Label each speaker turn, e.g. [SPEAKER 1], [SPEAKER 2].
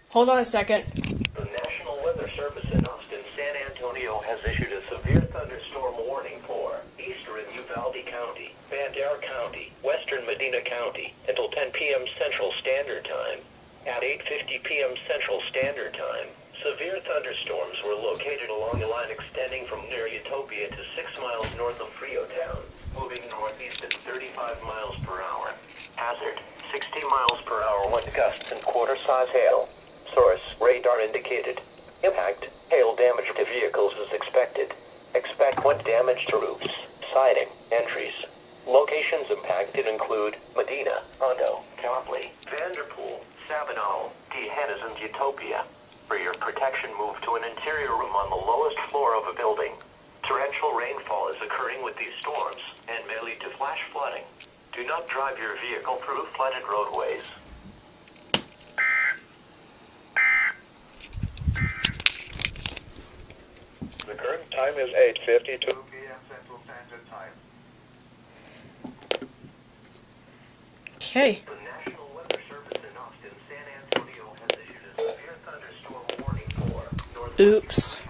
[SPEAKER 1] Hold on a second.
[SPEAKER 2] The National Weather Service in Austin, San Antonio has issued a severe thunderstorm warning for eastern Uvalde County, Bandera County, western Medina County until 10 p.m. Central Standard Time. At 8:50 p.m. Central Standard Time, severe thunderstorms were located along a line extending from near Utopia to 6 miles north of Freetown, moving northeast at 35 miles per hour. Hazard, 60 miles per hour wind gusts and quarter-size hail. Source, radar indicated. Impact, hail damage to vehicles is expected. Expect wind damage to roofs, siding, entries. Locations impacted include Medina, Hondo, Copley, Vanderpool, Sabinal, D'Hanas, and Utopia. For your protection, move to an interior room on the lowest floor of a building. Torrential rainfall is occurring with these storms and may lead to flash flooding. Do not drive your vehicle through flooded roadways. The current time is 8:52 p.m. Central Standard Time.
[SPEAKER 1] Okay.
[SPEAKER 2] The National Weather Service in Austin, San Antonio has issued a severe thunderstorm warning for northwest
[SPEAKER 1] Oops.